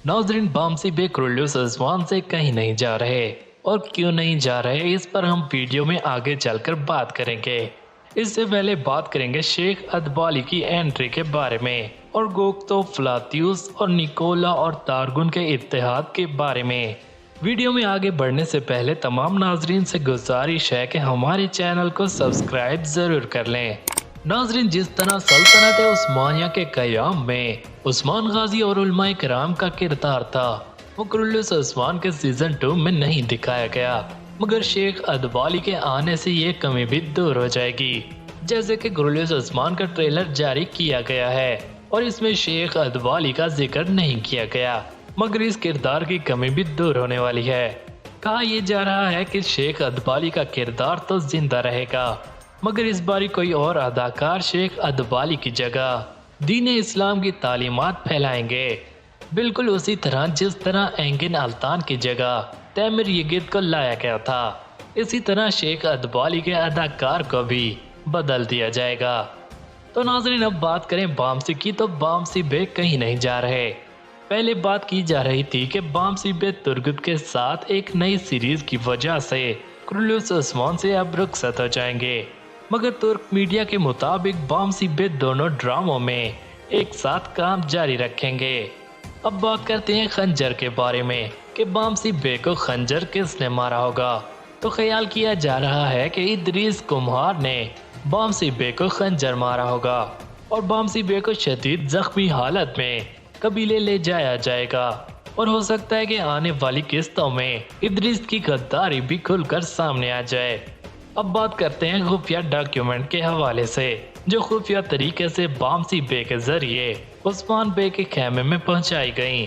नाजरीन, बामसी बे कुरुल्लुस उस्मान से कहीं नहीं जा रहे, और क्यों नहीं जा रहे इस पर हम वीडियो में आगे चलकर बात करेंगे। इससे पहले बात करेंगे शेख अदबाली की एंट्री के बारे में और गोक्तो फ्लातियुस और निकोला और तारगुन के इत्तेहाद के बारे में। वीडियो में आगे बढ़ने से पहले तमाम नाजरीन से गुजारिश है कि हमारे चैनल को सब्सक्राइब जरूर कर लें। नाजरीन, जिस तरह सल्तनत उस्मानिया के क़याम में उस्मान गाजी और उलमाए किराम का किरदार था, वो कुरुल्लुस उस्मान के सीजन 2 में नहीं दिखाया गया, मगर शेख अदबाली के आने से ये कमी भी दूर हो जाएगी। जैसे कि कुरुल्लुस उस्मान का ट्रेलर जारी किया गया है और इसमें शेख अदबाली का जिक्र नहीं किया गया, मगर इस किरदार की कमी भी दूर होने वाली है। कहा यह जा रहा है कि शेख अदबाली का किरदार तो जिंदा रहेगा, मगर इस बारी कोई और अदाकार शेख अदबाली की जगह दीन इस्लाम की तालीमात फैलाएंगे, बिल्कुल उसी तरह जिस तरह एंगिन अल्तान की जगह तैमूर यगिद को लाया गया था। इसी तरह शेख अदबाली के अदाकार को भी बदल दिया जाएगा। तो नाज़रीन, अब बात करें बामसी की, तो बामसी बे कहीं नहीं जा रहे। पहले बात की जा रही थी कि बामसी बे तुर्गुत के साथ एक नई सीरीज की वजह से कुरुल्लुस उस्मान से अब रुखसत हो जाएंगे, मगर तुर्क मीडिया के मुताबिक बामसी बे दोनों ड्रामों में एक साथ काम जारी रखेंगे। अब बात करते हैं खंजर के बारे में कि बामसी बे को खंजर किसने मारा होगा। तो ख्याल किया जा रहा है कि इदरीस कुम्हार ने बामसी बे को खंजर मारा होगा और बामसी बे को शदीद जख्मी हालत में कबीले ले जाया जाएगा, और हो सकता है कि आने वाली किस्तों में इदरीस की गद्दारी भी खुलकर सामने आ जाए। अब बात करते हैं खुफिया डॉक्यूमेंट के हवाले से, जो खुफिया तरीके से बामसी बे के जरिए उस्मान बे के खेमे में पहुंचाई गईं,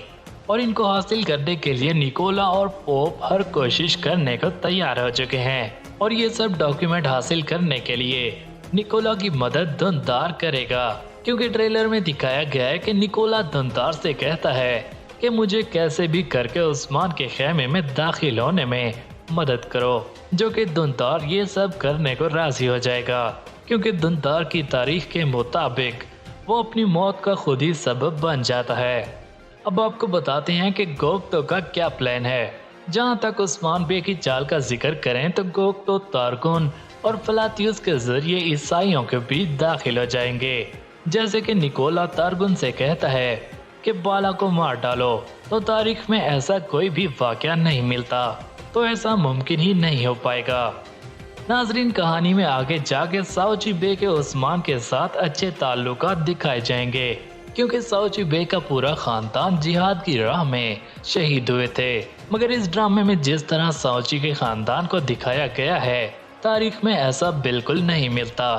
और इनको हासिल करने के लिए निकोला और पोप हर कोशिश करने को तैयार हो चुके हैं। और ये सब डॉक्यूमेंट हासिल करने के लिए निकोला की मदद धुंधार करेगा, क्योंकि ट्रेलर में दिखाया गया है कि निकोला धुंधार से कहता है कि मुझे कैसे भी करके उस्मान के खेमे में दाखिल होने में मदद करो, जो कि धुंधार ये सब करने को राजी हो जाएगा, क्योंकि धुंधार की तारीख के मुताबिक वो अपनी मौत का खुद ही सबब बन जाता है। अब आपको बताते हैं कि गोक्तो का क्या प्लान है। जहां तक उस्मान बे की चाल का जिक्र करें तो गोक्तो तारगुन और फ्लातियुस के जरिए ईसाइयों के बीच दाखिल हो जाएंगे। जैसे कि निकोला तारगुन से कहता है कि बाला को मार डालो, तो तारीख में ऐसा कोई भी वाकया नहीं मिलता, तो ऐसा मुमकिन ही नहीं हो पाएगा। नाजरीन, कहानी में आगे जाके साओची बे के उस्मान के साथ अच्छे ताल्लुकात दिखाए जाएंगे, क्योंकि साओची बे का पूरा खानदान जिहाद की राह में शहीद हुए थे। मगर इस ड्रामे में जिस तरह साओची के खानदान को दिखाया गया है, तारीख में ऐसा बिल्कुल नहीं मिलता।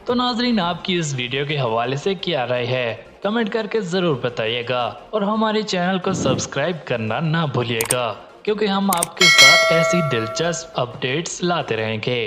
तो नाजरीन, आपकी इस वीडियो के हवाले से क्या राय है, कमेंट करके जरूर बताइएगा, और हमारे चैनल को सब्सक्राइब करना ना भूलिएगा, क्योंकि हम आपके साथ ऐसी दिलचस्प अपडेट्स लाते रहेंगे।